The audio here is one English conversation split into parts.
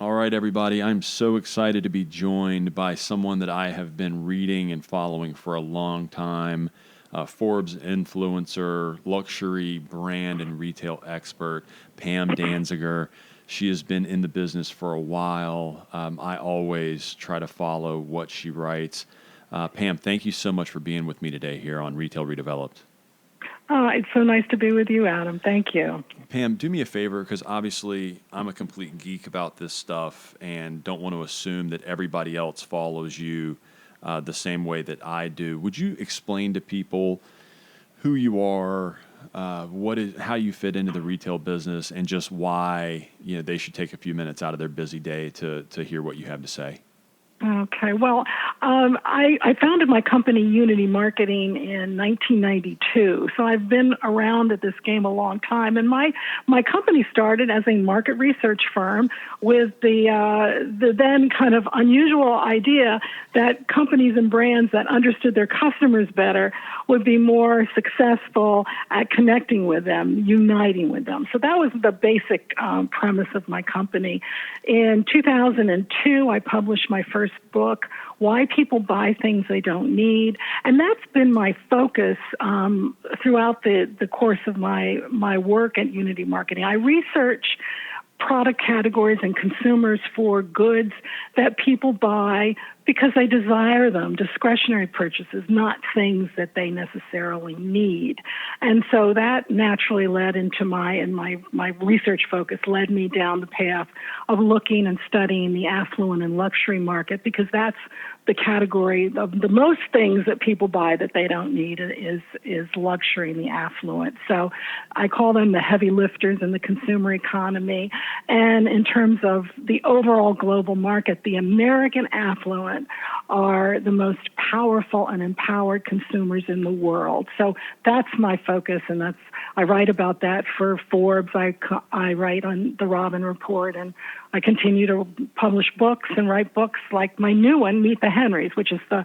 All right, everybody. I'm so excited to be joined by someone that I have been reading and following for a long time. Forbes influencer, luxury brand and retail expert, Pam Danziger. She has been in the business for a while. I always try to follow what she writes. Pam, thank you so much for being with me today here on Retail Redeveloped. It's so nice to be with you, Adam. Thank you. Pam, do me a favor, because obviously I'm a complete geek about this stuff and don't want to assume that everybody else follows you the same way that I do. Would you explain to people who you are, how you fit into the retail business, and just why they should take a few minutes out of their busy day to hear what you have to say? Okay. Well, I founded my company, Unity Marketing, in 1992. So I've been around at this game a long time. And my company started as a market research firm with the then kind of unusual idea that companies and brands that understood their customers better would be more successful at connecting with them, uniting with them. So that was the basic premise of my company. In 2002, I published my first book, Why People Buy Things They Don't Need. And that's been my focus throughout the course of my work at Unity Marketing. I research product categories and consumers for goods that people buy because they desire them, discretionary purchases, not things that they necessarily need. And so that naturally led into my research focus led me down the path of looking and studying the affluent and luxury market, because that's the category of the most things that people buy that they don't need is luxury and the affluent. So I call them the heavy lifters in the consumer economy. And in terms of the overall global market, the American affluent are the most powerful and empowered consumers in the world. So that's my focus, and I write about that for Forbes. I write on the Robin Report, and I continue to publish books and write books like my new one, Meet the Henrys, which is the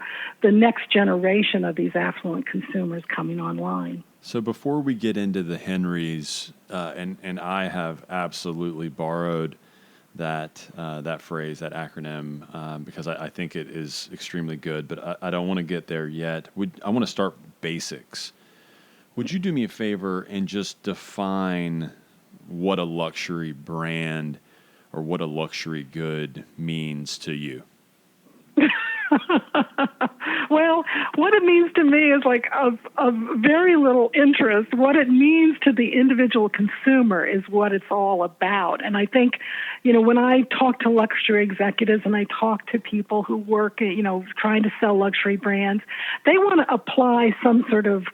next generation of these affluent consumers coming online. So before we get into the Henrys, and I have absolutely borrowed that phrase, that acronym, because I think it is extremely good, but I don't want to get there yet. I want to start basics. Would you do me a favor and just define what a luxury brand or what a luxury good means to you? Well, what it means to me is like of very little interest. What it means to the individual consumer is what it's all about. And I think, when I talk to luxury executives and I talk to people who work, trying to sell luxury brands, they want to apply some sort of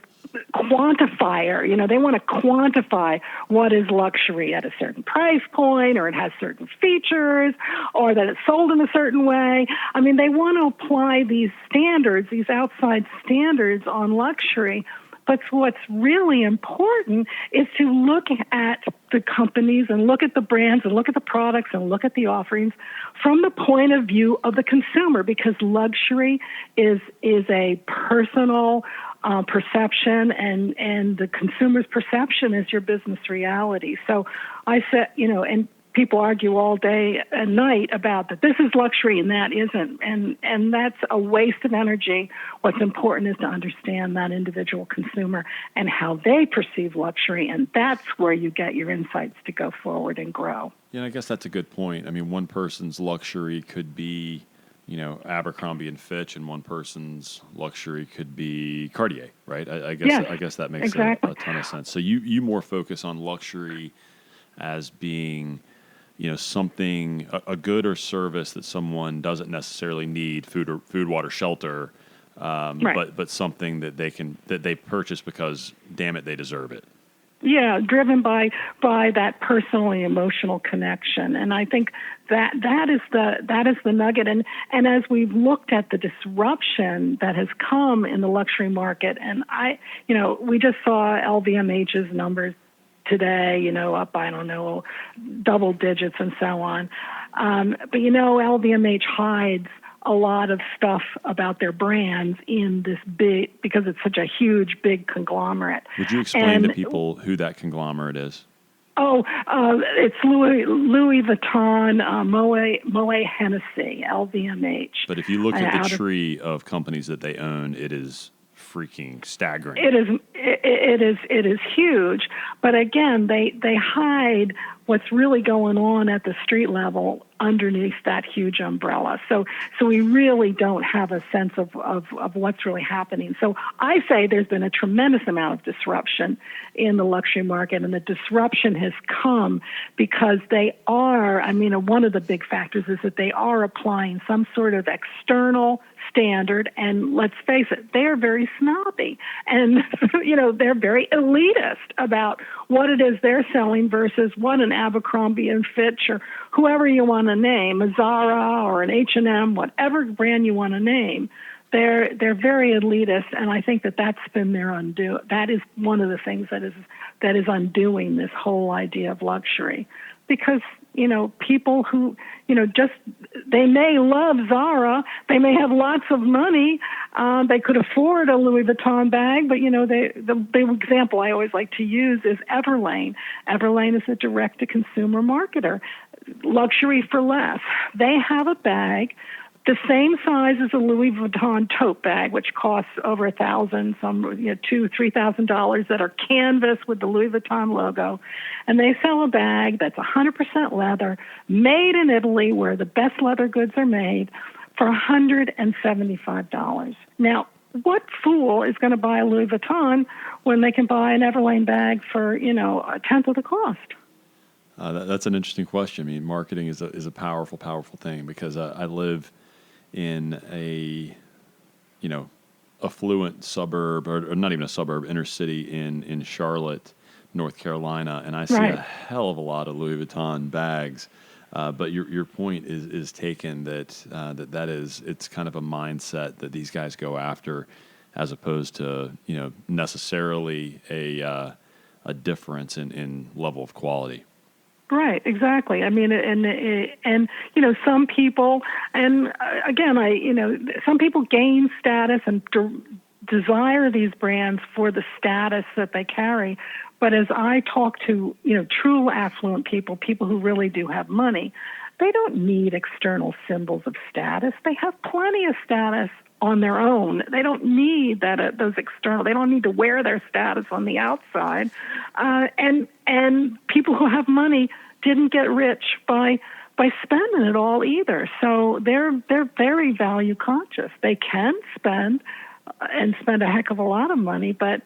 quantifier. They want to quantify what is luxury at a certain price point, or it has certain features, or that it's sold in a certain way. I mean, they want to apply these standards, these outside standards on luxury. But what's really important is to look at the companies and look at the brands and look at the products and look at the offerings from the point of view of the consumer, because luxury is a personal perception, and the consumer's perception is your business reality. So I said, and people argue all day and night about that this is luxury and that isn't, and that's a waste of energy. What's important is to understand that individual consumer and how they perceive luxury, and that's where you get your insights to go forward and grow. Yeah, I guess that's a good point. I mean, one person's luxury could be Abercrombie and Fitch, and one person's luxury could be Cartier, right? I guess Yes, I guess that makes exactly. a ton of sense. So you more focus on luxury as being, something, a good or service that someone doesn't necessarily need, food, water, shelter, Right. but something that they purchase because, damn it, they deserve it. Yeah, driven by that personal and emotional connection, and I think that is the nugget. And as we've looked at the disruption that has come in the luxury market, and we just saw LVMH's numbers today, up by, double digits and so on. But LVMH hides a lot of stuff about their brands in this big, because it's such a huge, big conglomerate. Would you explain to people who that conglomerate is? It's Louis Vuitton, Moet Hennessy, LVMH. But if you look at the tree of companies that they own, it is freaking staggering. It is huge. But again, they hide what's really going on at the street level underneath that huge umbrella. So we really don't have a sense of what's really happening. So I say there's been a tremendous amount of disruption in the luxury market, and the disruption has come because they are, one of the big factors is that they are applying some sort of external standard, and let's face it, they're very snobby, and they're very elitist about what it is they're selling versus what an Abercrombie and Fitch or whoever you want to name, a Zara or an H&M, whatever brand you want to name. They're very elitist, and I think that's been their undo. That is one of the things that is undoing this whole idea of luxury, because people who they may love Zara, they may have lots of money, they could afford a Louis Vuitton bag, but the example I always like to use is Everlane. Everlane is a direct-to-consumer marketer, luxury for less. They have a bag the same size as a Louis Vuitton tote bag, which costs over $1,000, some $2,000-$3,000, that are canvas with the Louis Vuitton logo, and they sell a bag that's 100% leather, made in Italy, where the best leather goods are made, for $175. Now, what fool is going to buy a Louis Vuitton when they can buy an Everlane bag for a tenth of the cost? That's an interesting question. Marketing is a powerful, powerful thing, because I live in a, affluent suburb, or not even a suburb, inner city in Charlotte, North Carolina, and I see a hell of a lot of Louis Vuitton bags. But your point is taken that it's kind of a mindset that these guys go after, as opposed to necessarily a difference in level of quality. Right, exactly. And some people, and again, some people gain status and desire these brands for the status that they carry. But as I talk to, true affluent people who really do have money, they don't need external symbols of status. They have plenty of status on their own. They don't need those external. They don't need to wear their status on the outside. And people who have money didn't get rich by spending it all either. So they're very value conscious. They can spend a heck of a lot of money, but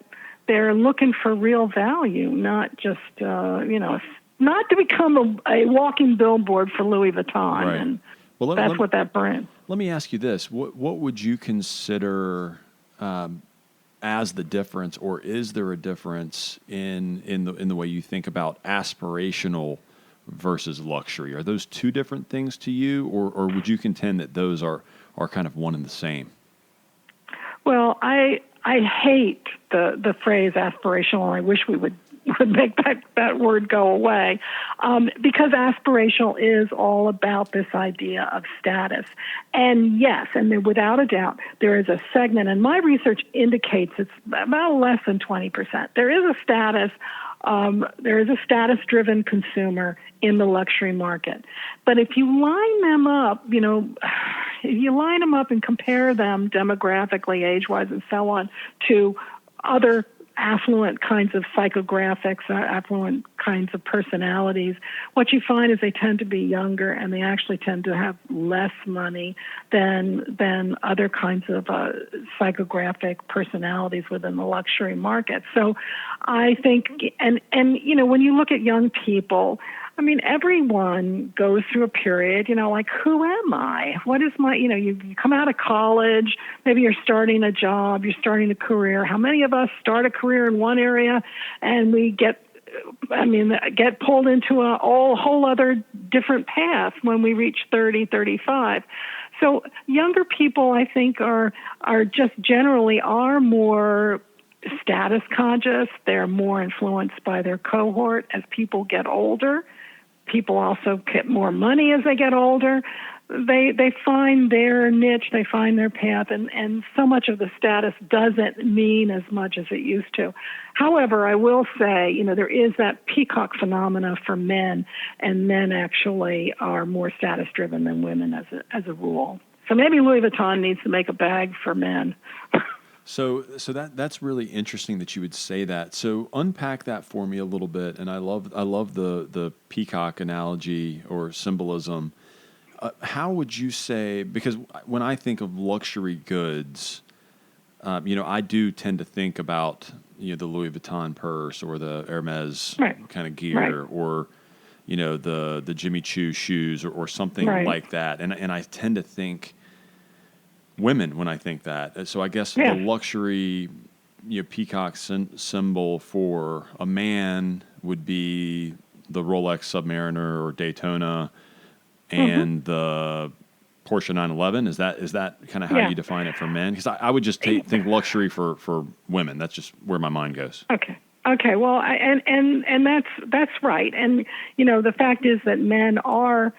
they're looking for real value, not just not to become a walking billboard for Louis Vuitton. Right. And that's what that brand. Let me ask you this: what would you consider as the difference, or is there a difference in the way you think about aspirational versus luxury? Are those two different things to you, or would you contend that those are kind of one and the same? Well, I hate the phrase aspirational. I wish we would make that word go away, because aspirational is all about this idea of status. And yes, and without a doubt, there is a segment, and my research indicates it's about less than 20%. There is a status-driven consumer in the luxury market. But if you line them up, and compare them demographically, age-wise, and so on, to other affluent kinds of psychographics, affluent kinds of personalities, what you find is they tend to be younger, and they actually tend to have less money than other kinds of psychographic personalities within the luxury market. So I think, and when you look at young people, everyone goes through a period, like, who am I? What is my, you come out of college, maybe you're starting a job, you're starting a career. How many of us start a career in one area and we get pulled into a whole other different path when we reach 30, 35? So younger people, I think, are just generally are more status conscious. They're more influenced by their cohort as people get older. People also get more money as they get older. they find their niche, they find their path, and so much of the status doesn't mean as much as it used to. However, I will say, there is that peacock phenomena for men, and men actually are more status driven than women as a rule. So maybe Louis Vuitton needs to make a bag for men. So that's really interesting that you would say that. So unpack that for me a little bit. And I love the peacock analogy or symbolism. How would you say? Because when I think of luxury goods, I do tend to think about the Louis Vuitton purse or the Hermes kind of gear, or the Jimmy Choo shoes or something like that. And I tend to think women when I think that. So I guess the luxury peacock symbol for a man would be the Rolex Submariner or Daytona and the Porsche 911. Is that kind of how you define it for men? Because I would just think luxury for women. That's just where my mind goes. Okay. Well, and that's right. And the fact is that men are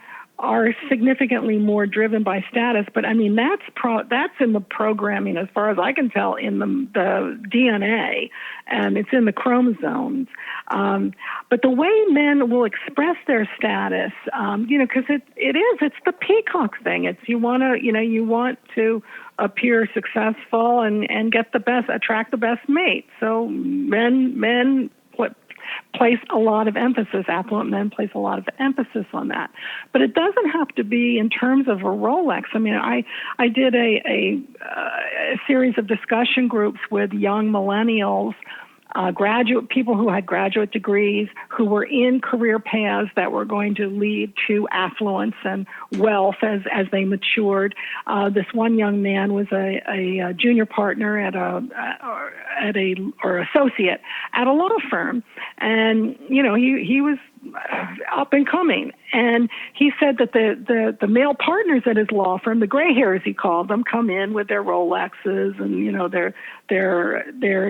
significantly more driven by status, but I mean that's in the programming, as far as I can tell, in the DNA, and it's in the chromosomes. But the way men will express their status, because it's the peacock thing. It's you want to appear successful and get the best, attract the best mate. So men place a lot of emphasis, affluent men place a lot of emphasis on that. But it doesn't have to be in terms of a Rolex. I mean, I did a series of discussion groups with young millennials, people who had graduate degrees, who were in career paths that were going to lead to affluence and wealth as they matured. This one young man was a junior partner or associate at a law firm, and he was up and coming. And he said that the male partners at his law firm, the gray hairs he called them, come in with their Rolexes and their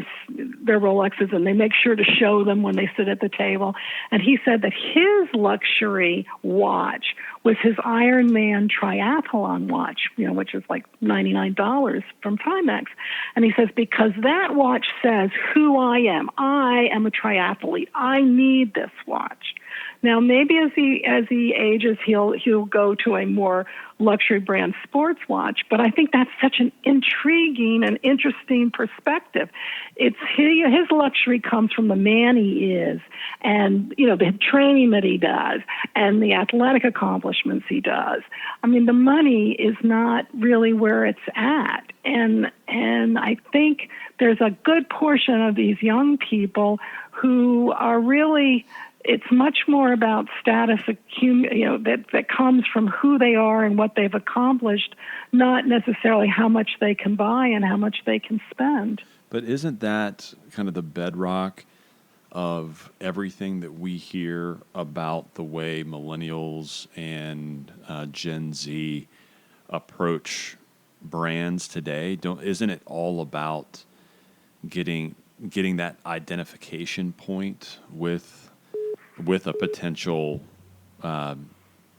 Rolexes, and they make sure to show them when they sit at the table. And he said that his luxury watch was his Ironman triathlon watch, which is like $99 from Timex. And he says, because that watch says who I am. I am a triathlete. I need this watch. Now, maybe as he ages, he'll go to a more luxury brand sports watch. But I think that's such an intriguing and interesting perspective. It's his luxury comes from the man he is, and the training that he does, and the athletic accomplishments he does. I mean, the money is not really where it's at, and I think there's a good portion of these young people who are really. It's much more about status, that comes from who they are and what they've accomplished, not necessarily how much they can buy and how much they can spend. But isn't that kind of the bedrock of everything that we hear about the way millennials and Gen Z approach brands today? Isn't it all about getting that identification point with a potential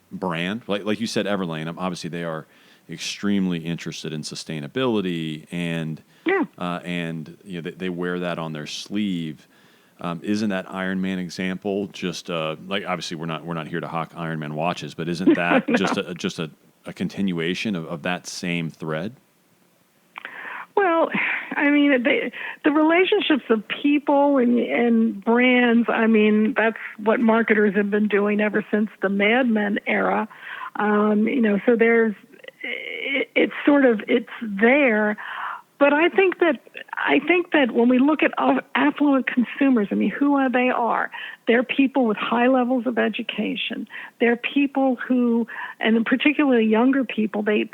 brand, like you said, Everlane? Obviously, they are extremely interested in sustainability, and they wear that on their sleeve. Isn't that Iron Man example just like, obviously we're not here to hawk Iron Man watches, but isn't that just a continuation of that same thread? Well, I mean, the relationships of people and brands, I mean, that's what marketers have been doing ever since the Mad Men era. So it's there. But I think that when we look at affluent consumers, I mean, who are they? They're people with high levels of education. They're people who, and particularly younger people, they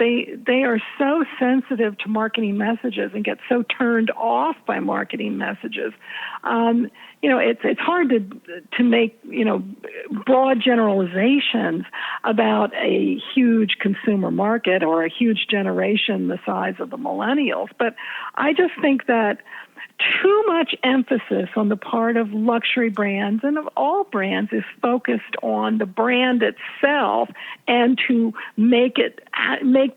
are so sensitive to marketing messages and get so turned off by marketing messages. It's hard to make broad generalizations about a huge consumer market or a huge generation the size of the millennials. But I just think that that too much emphasis on the part of luxury brands and of all brands is focused on the brand itself and to make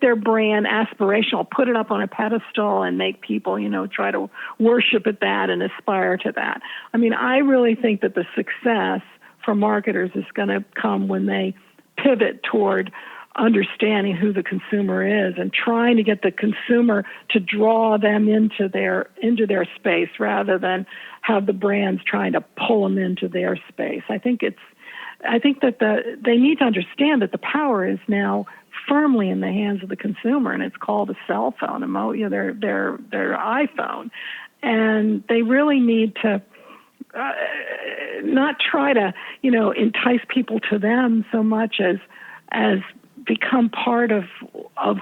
their brand aspirational, put it up on a pedestal and make people, try to worship at that and aspire to that. I mean, I really think that the success for marketers is going to come when they pivot toward understanding who the consumer is and trying to get the consumer to draw them into their space rather than have the brands trying to pull them into their space. I think that they need to understand that the power is now firmly in the hands of the consumer, and it's called a cell phone, their iPhone, and they really need to not try to entice people to them so much as become part of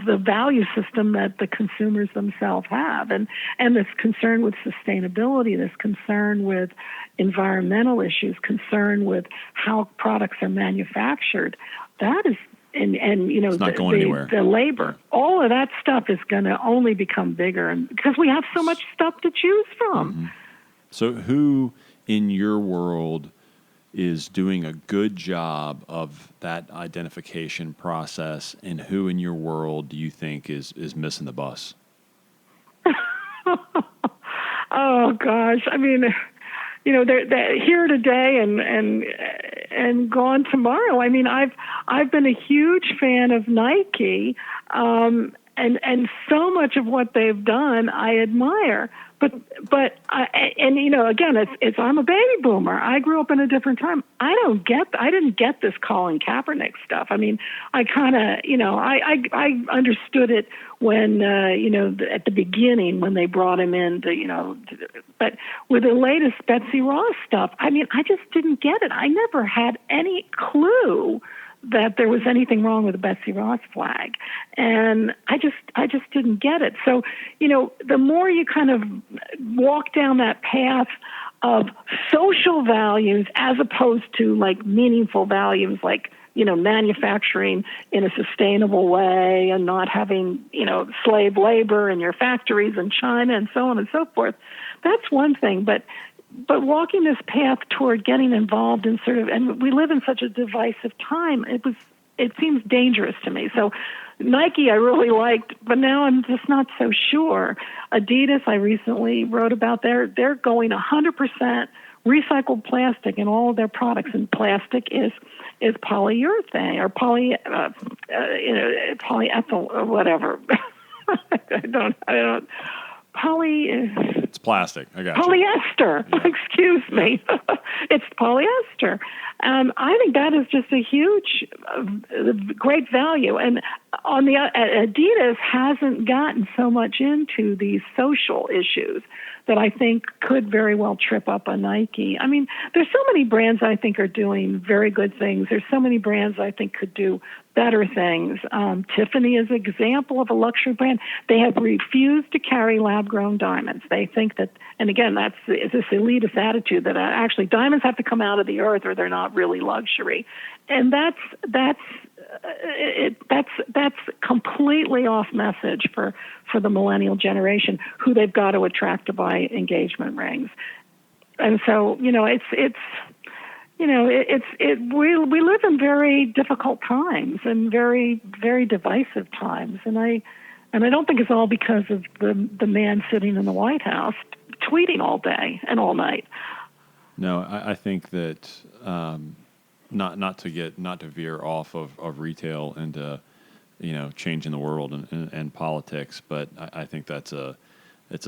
the value system that the consumers themselves have. And this concern with sustainability, this concern with environmental issues, concern with how products are manufactured, that is, and it's not going anywhere. The labor, all of that stuff is going to only become bigger, and because we have so much stuff to choose from. Mm-hmm. So who in your world is doing a good job of that identification process, and who in your world do you think is missing the bus? Oh gosh, I mean, they're here today and gone tomorrow. I mean, I've been a huge fan of Nike, and so much of what they've done I admire. But again, it's I'm a baby boomer. I grew up in a different time. I didn't get this Colin Kaepernick stuff. I mean, I kind of, I understood it when, at the beginning when they brought him in but with the latest Betsy Ross stuff, I mean, I just didn't get it. I never had any clue that there was anything wrong with the Betsy Ross flag. And I just didn't get it. So, the more you kind of walk down that path of social values as opposed to like meaningful values, like, manufacturing in a sustainable way and not having, slave labor in your factories in China and so on and so forth, that's one thing. But walking this path toward getting involved in and we live in such a divisive time, it seems dangerous to me. So Nike I really liked, but now I'm just not so sure. Adidas, I recently wrote about, they're going 100% recycled plastic in all of their products, and plastic is polyurethane or polyethyl or whatever. I don't. It's plastic. I got polyester. Yeah. Excuse me. It's polyester. I think that is just a huge, great value. And on the Adidas hasn't gotten so much into these social issues that I think could very well trip up a Nike. I mean, there's so many brands I think are doing very good things. There's so many brands I think could do better things. Tiffany is an example of a luxury brand. They have refused to carry lab-grown diamonds. They think that, and again, that's this elitist attitude that actually diamonds have to come out of the earth or they're not really luxury. And that's completely off message for the millennial generation, who they've got to attract to buy engagement rings. And so, we live in very difficult times and very, very divisive times. And I don't think it's all because of the man sitting in the White House tweeting all day and all night. No, I think that not to veer off of retail into changing the world and politics, but I think it's a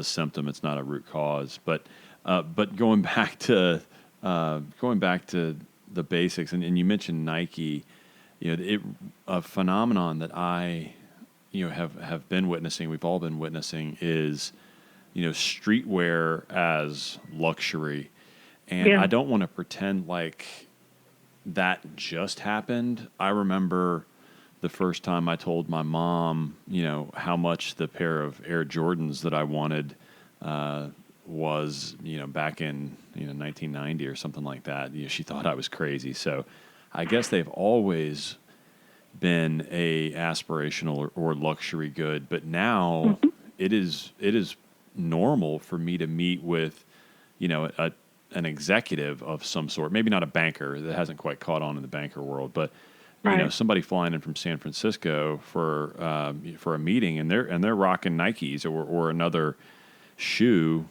symptom. It's not a root cause. But going back to the basics, and you mentioned Nike, a phenomenon that I have been witnessing, we've all been witnessing, is streetwear as luxury. And yeah. I don't want to pretend like that just happened. I remember the first time I told my mom, how much the pair of Air Jordans that I wanted was, back in 1990 or something like that. She thought I was crazy. So I guess they've always been a aspirational or luxury good, but now it is normal for me to meet with, an executive of some sort, maybe not a banker. That hasn't quite caught on in the banker world, but Right. somebody flying in from San Francisco for a meeting, and they're rocking Nikes or another shoe,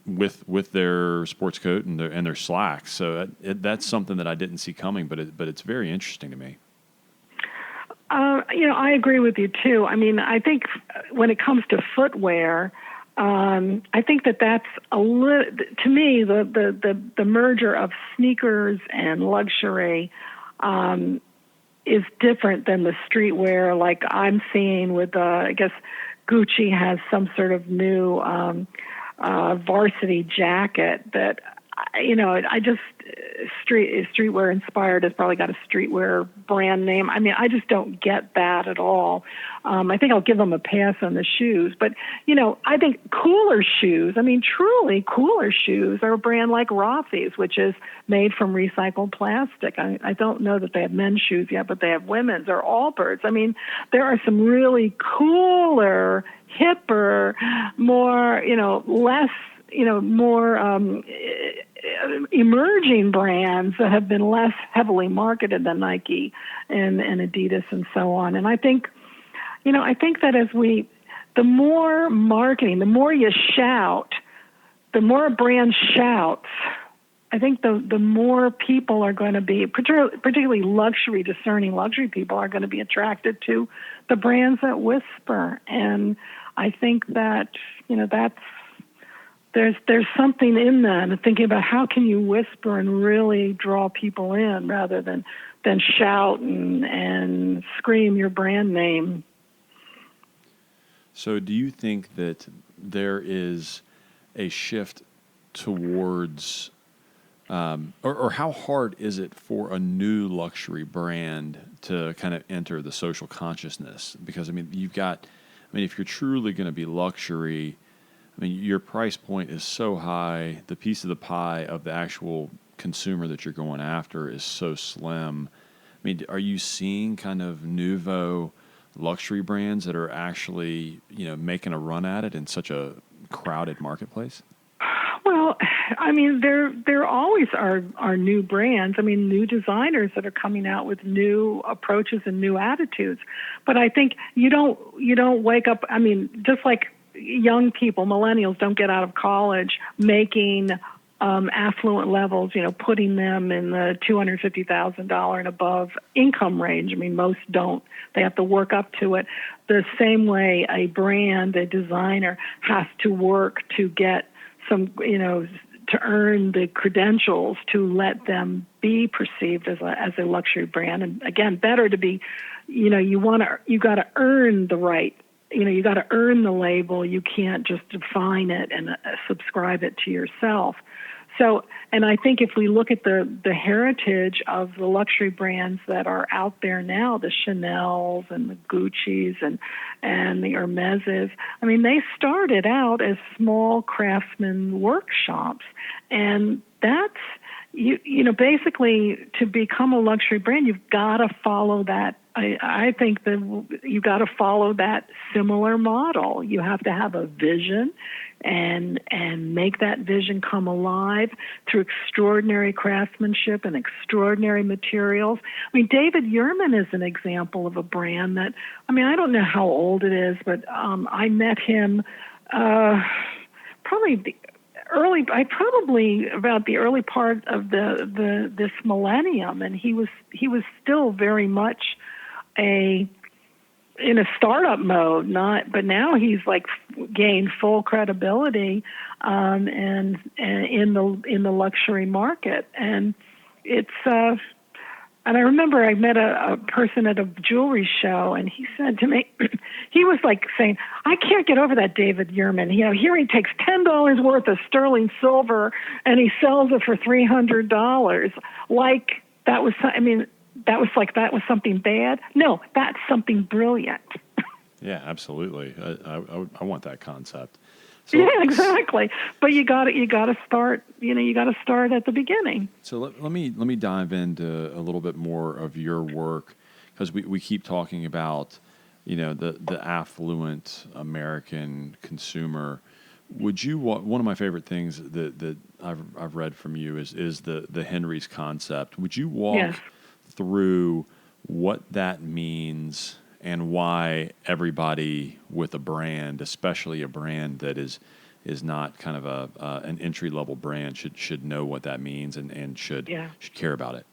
with their sports coat and their slacks. So that's something that I didn't see coming, but it's very interesting to me. I agree with you too. I mean, I think when it comes to footwear, I think that's to me, the merger of sneakers and luxury is different than the streetwear like I'm seeing with, I guess, Gucci has some sort of new varsity jacket that, I just, streetwear inspired has probably got a streetwear brand name. I mean, I just don't get that at all. I think I'll give them a pass on the shoes. But, I think cooler shoes, truly cooler shoes are a brand like Rothy's, which is made from recycled plastic. I don't know that they have men's shoes yet, but they have women's or Allbirds. I mean, there are some really cooler, hipper, more, less, more emerging brands that have been less heavily marketed than Nike and Adidas and so on. And I think that the more marketing, the more you shout, the more a brand shouts, I think the more people are going to be, particularly discerning luxury people are going to be attracted to the brands that whisper. And I think that, there's something in that, and thinking about how can you whisper and really draw people in rather than shout and scream your brand name. So do you think that there is a shift towards, or how hard is it for a new luxury brand to kind of enter the social consciousness? Because, if you're truly going to be luxury, your price point is so high, the piece of the pie of the actual consumer that you're going after is so slim. Are you seeing kind of nouveau luxury brands that are actually, making a run at it in such a crowded marketplace? Well, there always are new brands. New designers that are coming out with new approaches and new attitudes. But I think you don't wake up. Just like young people, millennials, don't get out of college making affluent levels, putting them in the $250,000 and above income range. Most don't. They have to work up to it. The same way a brand, a designer has to work to get some, to earn the credentials to let them be perceived as a luxury brand. And again, better to be, you got to earn the right. You got to earn the label. You can't just define it and subscribe it to yourself. So, and I think if we look at the heritage of the luxury brands that are out there now, the Chanels and the Guccis and the Hermeses, they started out as small craftsman workshops. And that's, basically to become a luxury brand, you've got to follow that. I think that you got to follow that similar model. You have to have a vision and make that vision come alive through extraordinary craftsmanship and extraordinary materials. David Yurman is an example of a brand that, I don't know how old it is, but I met him probably about the early part of this millennium, and he was still very much in a startup mode, but now he's gained full credibility and in the luxury market, and it's and I remember I met a person at a jewelry show, and he said to me, he was saying, I can't get over that David Yurman. Here he takes $10 worth of sterling silver and he sells it for $300. That was something bad. No, that's something brilliant. Yeah, absolutely. I want that concept. So, yeah, exactly. But you got to start. You got to start at the beginning. So let me dive into a little bit more of your work, because we keep talking about the affluent American consumer, one of my favorite things that I've read from you is the Henry's concept. Would you walk Yes. through what that means and why everybody with a brand, especially a brand that is not kind of an entry level brand, should know what that means and should care about it?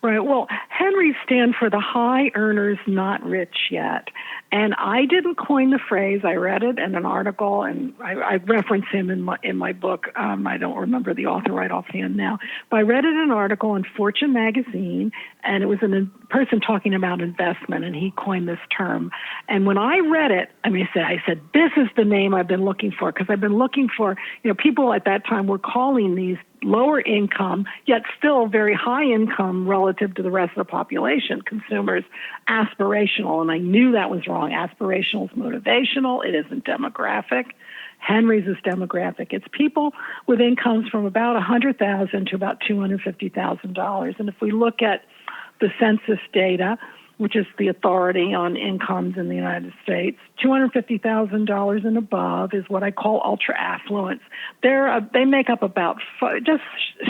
Right. Well, Henrys stand for the high earners not rich yet. And I didn't coin the phrase. I read it in an article, and I reference him in my book. I don't remember the author right offhand now. But I read it in an article in Fortune magazine, and it was a person talking about investment, and he coined this term. And when I read it, I said, this is the name I've been looking for, because I've been looking for, people at that time were calling these lower income, yet still very high income relative to the rest of the population, consumers, aspirational. And I knew that was wrong. Aspirational is motivational. It isn't demographic. Henry's is demographic. It's people with incomes from about $100,000 to about $250,000. And if we look at the census data, which is the authority on incomes in the United States, $250,000 and above is what I call ultra affluents. They make up about just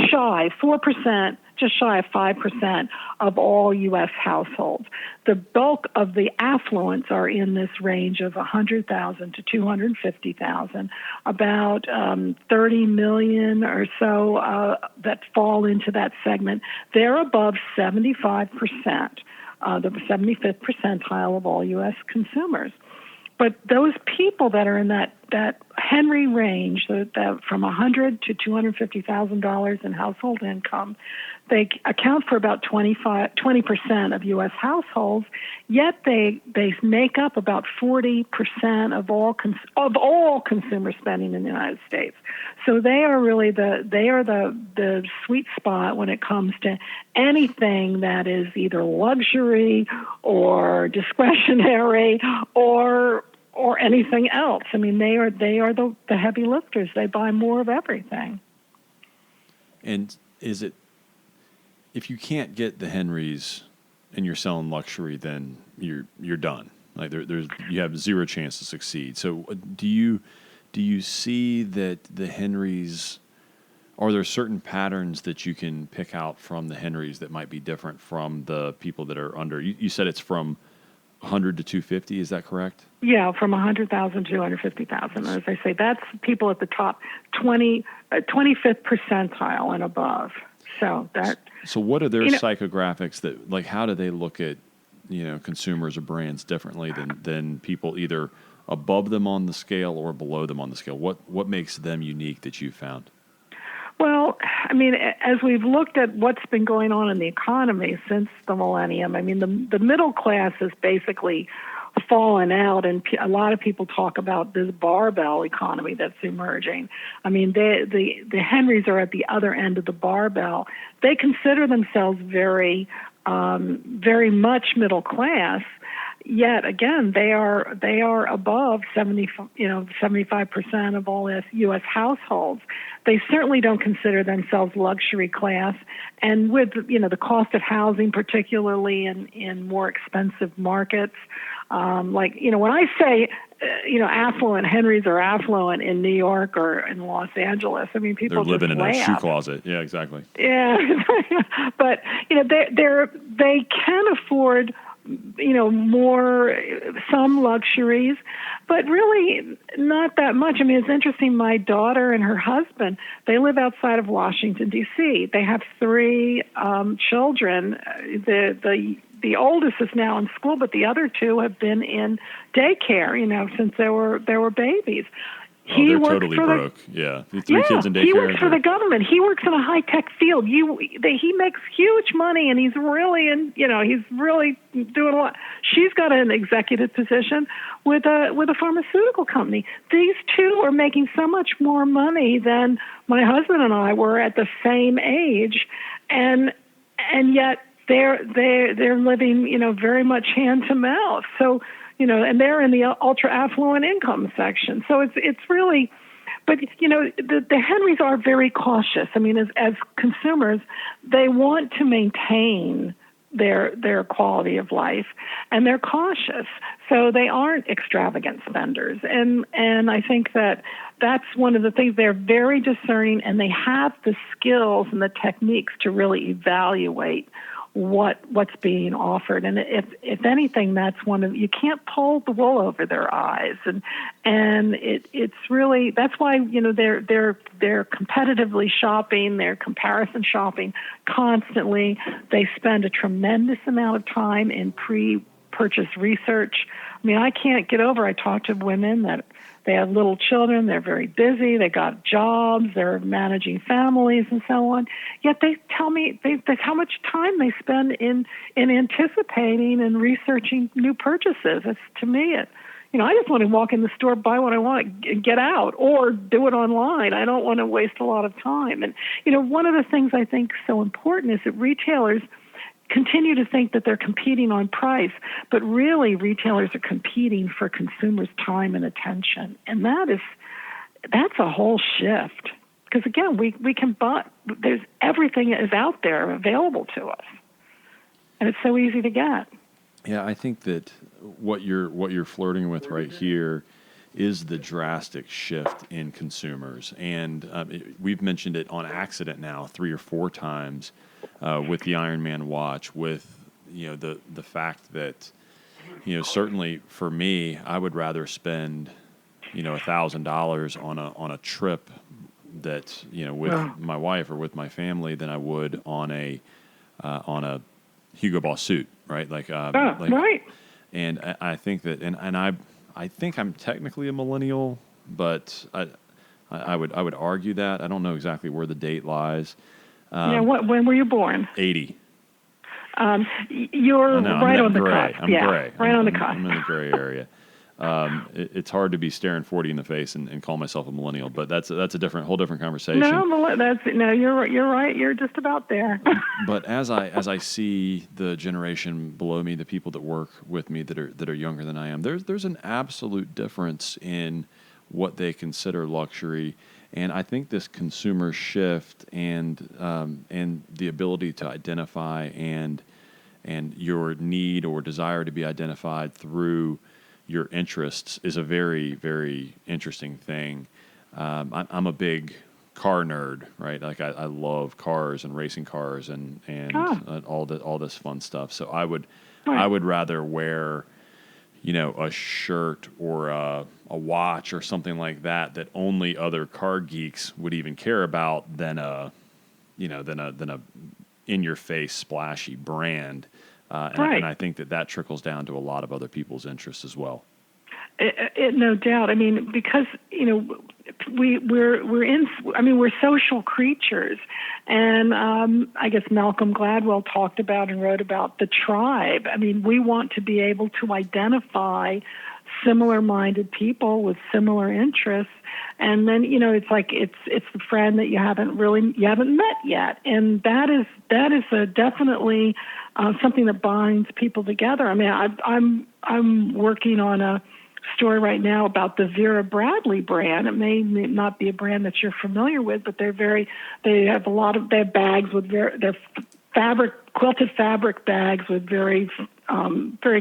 shy of 5% of all U.S. households. The bulk of the affluents are in this range of 100,000 to 250,000. About 30 million or so that fall into that segment. They're above 75%. The 75th percentile of all U.S. consumers. But those people that are in that Henry range, that from $100,000 to $250,000 in household income, they account for about 20% of U.S. households. Yet they make up about 40% of all consumer spending in the United States. So they are really the sweet spot when it comes to anything that is either luxury or discretionary or anything else. They are the heavy lifters. They buy more of everything. And is it, if you can't get the Henrys and you're selling luxury, then you're done. Like you have zero chance to succeed. So do you see that the Henrys, are there certain patterns that you can pick out from the Henrys that might be different from the people that are under? You said it's from 100 to 250, is that correct? Yeah, from 100,000 to 250,000. As I say, that's people at the top 25th percentile and above. So what are their psychographics that, like, how do they look at, consumers or brands differently than people either above them on the scale or below them on the scale? What makes them unique that you found? Well, as we've looked at what's been going on in the economy since the millennium, the middle class has basically fallen out, and a lot of people talk about this barbell economy that's emerging. The Henrys are at the other end of the barbell. They consider themselves very much middle class. Yet again, they are above 75% of all U.S. households. They certainly don't consider themselves luxury class, and with the cost of housing, particularly in more expensive markets, when I say affluent, Henrys are affluent in New York or in Los Angeles. People they're living just in a shoe laugh. closet. Yeah, exactly. Yeah, but they can afford some luxuries, but really not that much. It's interesting. My daughter and her husband, they live outside of Washington, D.C. They have 3 children. The oldest is now in school, but the other 2 have been in daycare, since they were babies. They're totally broke. The 3 kids in daycare. He works for the government. He works in a high-tech field. He makes huge money, and he's really doing a lot. She's got an executive position with a pharmaceutical company. These 2 are making so much more money than my husband and I were at the same age, and yet they're living, very much hand to mouth. So. And they're in the ultra affluent income section. So it's really, but the Henrys are very cautious. As consumers, they want to maintain their quality of life, and they're cautious, so they aren't extravagant spenders. And I think that's one of the things. They're very discerning, and they have the skills and the techniques to really evaluate what's being offered. And if anything, that's one of, you can't pull the wool over their eyes. And it's really, that's why, they're competitively shopping, they're comparison shopping constantly. They spend a tremendous amount of time in pre-purchase research. I mean, I can't get over, I talk to women that they have little children, they're very busy, they got jobs, they're managing families and so on. Yet they tell me how much time they spend in anticipating and researching new purchases. It's, to me, I just want to walk in the store, buy what I want, and get out, or do it online. I don't want to waste a lot of time. And, one of the things I think is so important is that retailers continue to think that they're competing on price, but really retailers are competing for consumers' time and attention. And that's a whole shift. Because again, we can buy, there's everything is out there available to us. And it's so easy to get. Yeah, I think that what you're flirting with right here is the drastic shift in consumers. And we've mentioned it on accident now 3 or 4 times with the Iron Man watch, with the fact that certainly for me, I would rather spend $1,000 on a trip that with my wife or with my family than I would on a Hugo Boss suit, right? Right. And I think that, and I think I'm technically a millennial, but I would argue that. I don't know exactly where the date lies. When were you born? 80. You're right on the cusp. I'm gray. Right on the cusp. I'm in the gray area. It's hard to be staring 40 in the face and call myself a millennial, but that's a whole different conversation. No, you're right. You're just about there. But as I see the generation below me, the people that work with me that are younger than I am, there's an absolute difference in what they consider luxury. And I think this consumer shift and the ability to identify and your need or desire to be identified through your interests is a very, very interesting thing. I'm a big car nerd, right? Like I love cars and racing cars and all this fun stuff. So I would rather wear a shirt or a watch or something like that only other car geeks would even care about than a in-your-face splashy brand. And I think that trickles down to a lot of other people's interests as well. No doubt. I mean, because we're social creatures, and I guess Malcolm Gladwell talked about and wrote about the tribe. I mean, we want to be able to identify similar-minded people with similar interests, and then it's like it's the friend that you haven't met yet, and that is definitely something that binds people together. I mean, I'm working on a story right now about the Vera Bradley brand. It may not be a brand that you're familiar with, but they have bags with they're quilted fabric bags with very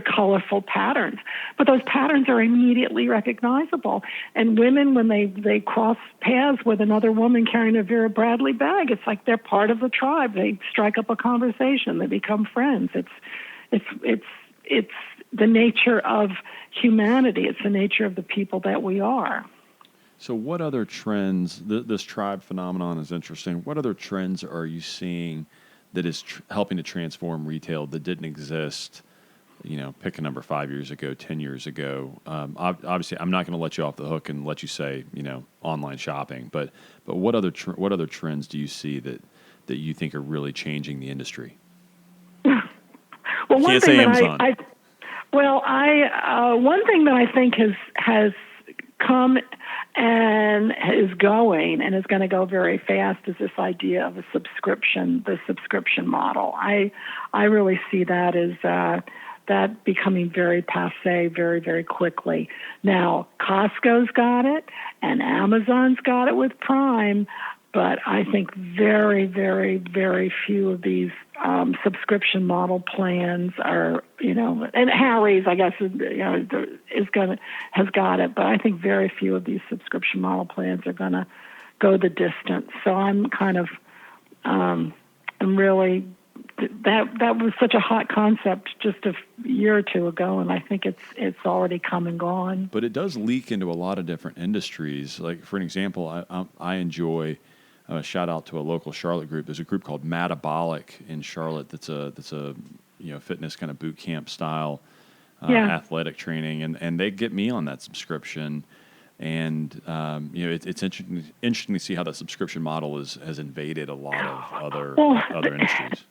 colorful patterns. But those patterns are immediately recognizable. And women, when they cross paths with another woman carrying a Vera Bradley bag, it's like they're part of the tribe. They strike up a conversation. They become friends. It's the nature of humanity. It's the nature of the people that we are. So what other trends, this tribe phenomenon is interesting. What other trends are you seeing that is helping to transform retail that didn't exist, pick a number 5 years ago, 10 years ago? Obviously, I'm not going to let you off the hook and let you say, online shopping. But what other trends do you see that you think are really changing the industry? Well, one thing that I think has come and is going and is going to go very fast is this idea of the subscription model. I really see that as that becoming very passé very, very quickly. Now, Costco's got it and Amazon's got it with Prime, but I think very, very, very few of these subscription model plans are, and Harry's, I guess, has got it, but I think very few of these subscription model plans are going to go the distance. So I'm kind of, I'm really, that was such a hot concept just a year or two ago, and I think it's already come and gone. But it does leak into a lot of different industries. Like, for an example, I enjoy shout out to a local Charlotte group. There's a group called Metabolic in Charlotte that's a fitness kind of boot camp style athletic training, and they get me on that subscription. And it's interesting to see how the subscription model has invaded a lot of other industries.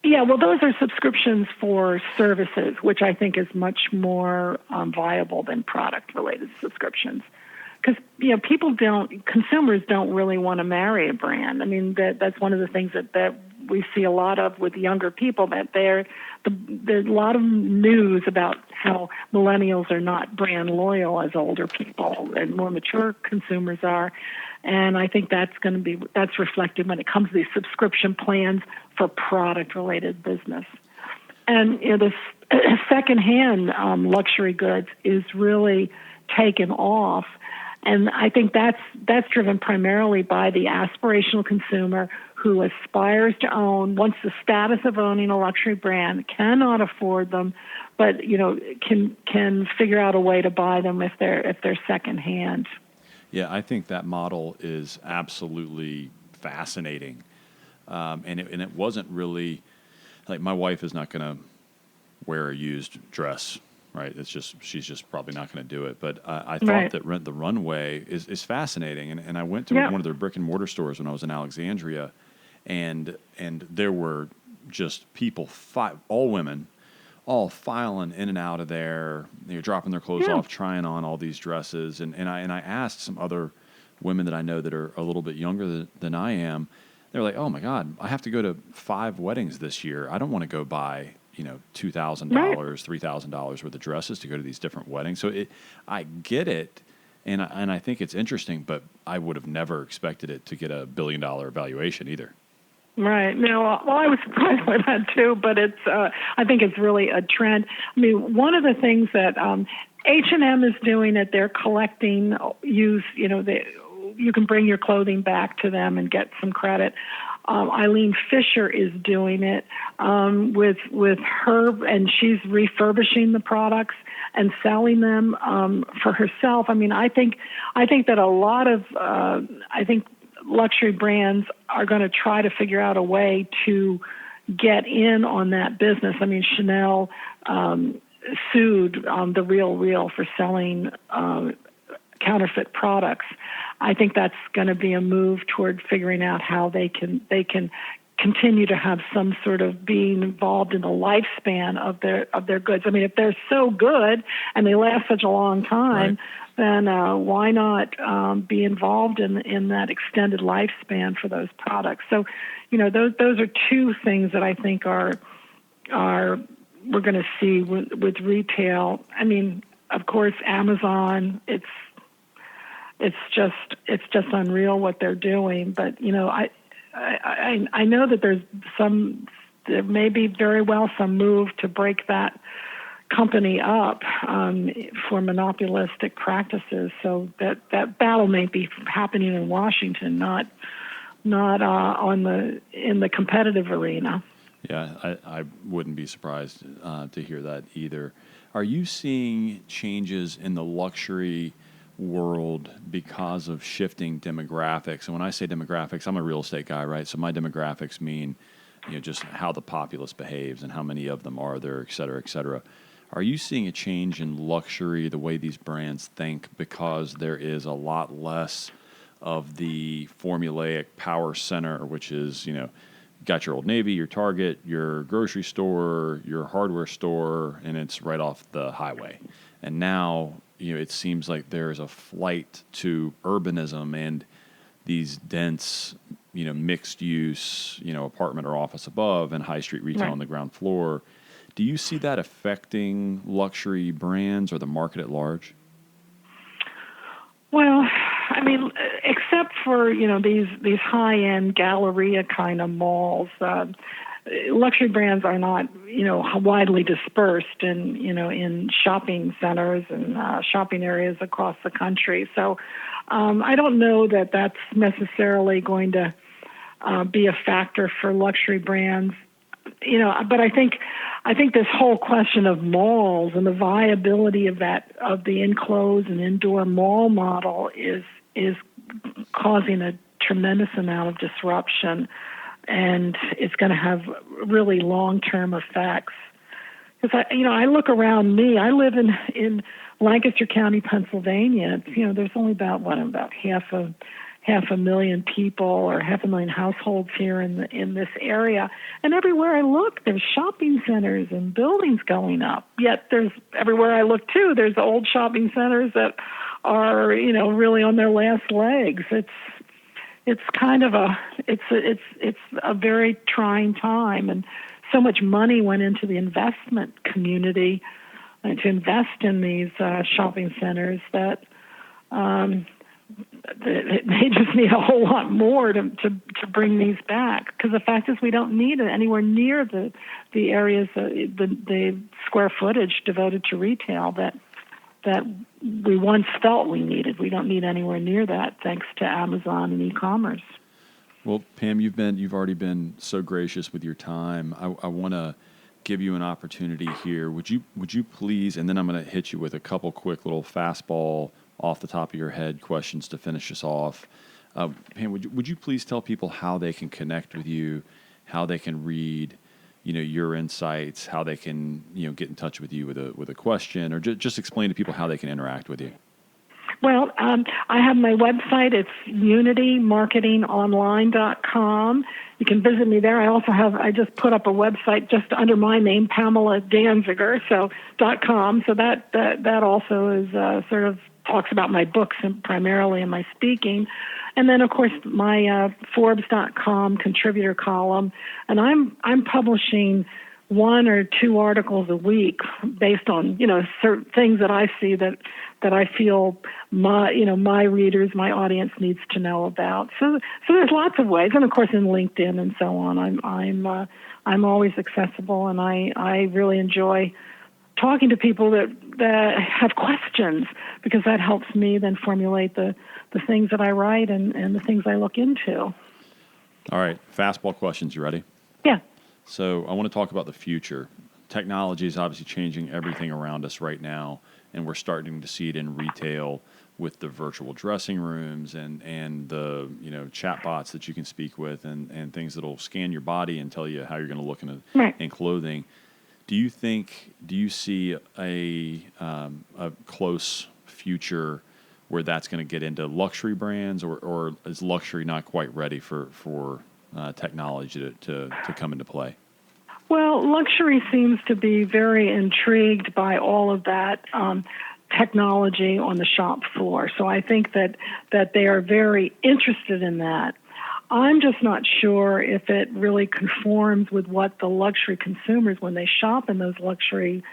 Yeah, well, those are subscriptions for services, which I think is much more viable than product-related subscriptions. Because consumers don't really want to marry a brand. I mean, that's one of the things that we see a lot of with younger people, that there's a lot of news about how millennials are not brand loyal as older people and more mature consumers are. And I think that's reflected when it comes to these subscription plans for product-related business. And this secondhand luxury goods is really taken off. And I think that's driven primarily by the aspirational consumer who aspires to own, wants the status of owning a luxury brand, cannot afford them, but can figure out a way to buy them if they're secondhand. Yeah, I think that model is absolutely fascinating, and it wasn't really like, my wife is not going to wear a used dress. Right, she's just probably not going to do it. But I thought that the Runway is fascinating, and I went to one of their brick and mortar stores when I was in Alexandria, and there were just people, all women, all filing in and out of there, dropping their clothes off, trying on all these dresses, and I asked some other women that I know that are a little bit younger than I am. They're like, "Oh my God, I have to go to 5 weddings this year. I don't want to go buy $2,000, $3,000 worth of dresses to go to these different weddings." So I get it, and I think it's interesting, but I would have never expected it to get $1 billion valuation either. Right. No, well, I was surprised by that too, but I think it's really a trend. I mean, one of the things that H&M is doing, that they're collecting used, you can bring your clothing back to them and get some credit. Eileen Fisher is doing it with her, and she's refurbishing the products and selling them for herself. I mean, I think that a lot of luxury brands are going to try to figure out a way to get in on that business. I mean, Chanel sued The Real for selling counterfeit products. I think that's going to be a move toward figuring out how they can continue to have some sort of being involved in the lifespan of their goods. I mean, if they're so good and they last such a long time, then why not be involved in that extended lifespan for those products? So, those are two things that I think are we're going to see with retail. I mean, of course, Amazon, it's just unreal what they're doing. But I know that there may be very well some move to break that company up for monopolistic practices. So that battle may be happening in Washington, not in the competitive arena. Yeah, I wouldn't be surprised to hear that either. Are you seeing changes in the luxury world because of shifting demographics? And when I say demographics, I'm a real estate guy, right? So my demographics mean, just how the populace behaves and how many of them are there, et cetera, et cetera. Are you seeing a change in luxury, the way these brands think, because there is a lot less of the formulaic power center, which is, got your Old Navy, your Target, your grocery store, your hardware store, and it's right off the highway. And now, it seems like there's a flight to urbanism and these dense, mixed use, apartment or office above and high street retail on the ground floor. Do you see that affecting luxury brands or the market at large? Well, I mean, except for, these high-end Galleria kind of malls, luxury brands are not, widely dispersed in shopping centers and shopping areas across the country. So I don't know that that's necessarily going to be a factor for luxury brands. But I think this whole question of malls and the viability of the enclosed and indoor mall model is causing a tremendous amount of disruption, and it's going to have really long-term effects. Because I look around me. I live in Lancaster County, Pennsylvania. There's only about half a million people or 500,000 households here in this area. And everywhere I look, there's shopping centers and buildings going up. Yet everywhere I look too, there's old shopping centers that are, really on their last legs. It's kind of it's a very trying time, and so much money went into the investment community to invest in these shopping centers that they just need a whole lot more to bring these back, because the fact is we don't need it anywhere near the areas, the square footage devoted to retail that we once felt we needed. We don't need anywhere near that, thanks to Amazon and e-commerce. Well, Pam, you've already been so gracious with your time. I want to give you an opportunity here. Would you please, and then I'm going to hit you with a couple quick little fastball off the top of your head questions to finish us off. Pam, would you please tell people how they can connect with you, how they can read, your insights, how they can, get in touch with you with a question, or just explain to people how they can interact with you? Well, I have my website. It's unitymarketingonline.com. You can visit me there. I just put up a website just under my name, Pamela Danziger, .com. So that also is sort of talks about my books and primarily in my speaking. And then, of course, my Forbes.com contributor column. And I'm publishing 1 or 2 articles a week based on, certain things that I see that I feel my readers, my audience needs to know about. So there's lots of ways. And of course in LinkedIn and so on, I'm always accessible, and I really enjoy talking to people that have questions, because that helps me then formulate the things that I write and the things I look into. All right. Fastball questions. You ready? Yeah. So I want to talk about the future. Technology is obviously changing everything around us right now, and we're starting to see it in retail with the virtual dressing rooms and the chat bots that you can speak with and things that'll scan your body and tell you how you're going to look in clothing. Do you see a close future where that's going to get into luxury brands, or is luxury not quite ready for technology to come into play? Well, luxury seems to be very intrigued by all of that technology on the shop floor. So I think that they are very interested in that. I'm just not sure if it really conforms with what the luxury consumers, when they shop in those luxury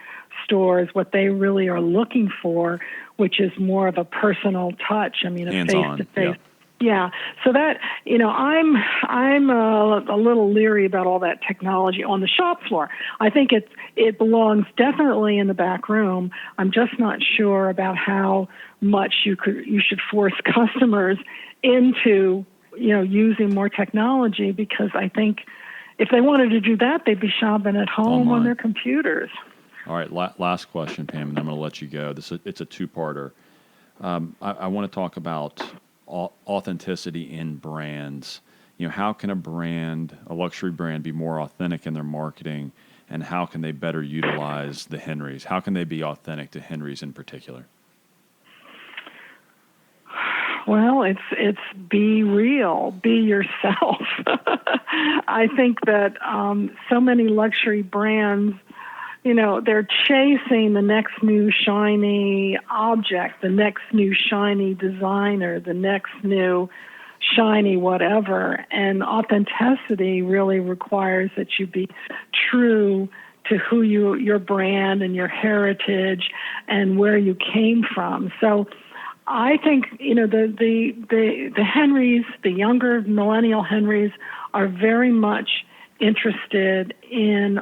stores, what they really are looking for, which is more of a personal touch. I mean, a face-to-face. Yeah. So that, I'm a little leery about all that technology on the shop floor. I think it belongs definitely in the back room. I'm just not sure about how much you should force customers into using more technology, because I think if they wanted to do that, they'd be shopping at home on their computers. All right, last question, Pam, and I'm going to let you go. It's a two-parter. I want to talk about authenticity in brands. How can a luxury brand, be more authentic in their marketing, and how can they better utilize the Henrys? How can they be authentic to Henrys in particular? Well, it's be real, be yourself. I think that so many luxury brands, they're chasing the next new shiny object, the next new shiny designer, the next new shiny whatever. And authenticity really requires that you be true to who your brand and your heritage and where you came from. So I think the Henrys, the younger millennial Henrys, are very much interested in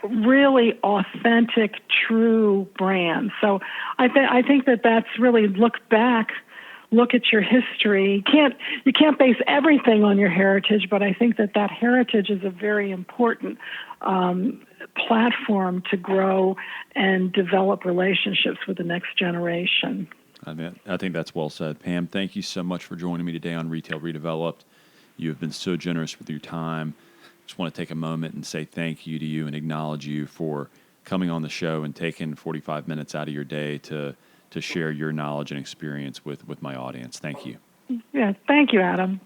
really authentic, true brands. So I think that that's really look at your history. You can't base everything on your heritage, but I think that heritage is a very important platform to grow and develop relationships with the next generation. I think that's well said. Pam, thank you so much for joining me today on Retail Redeveloped. You have been so generous with your time. Just want to take a moment and say thank you to you and acknowledge you for coming on the show and taking 45 minutes out of your day to share your knowledge and experience with my audience. Thank you. Yeah, thank you, Adam.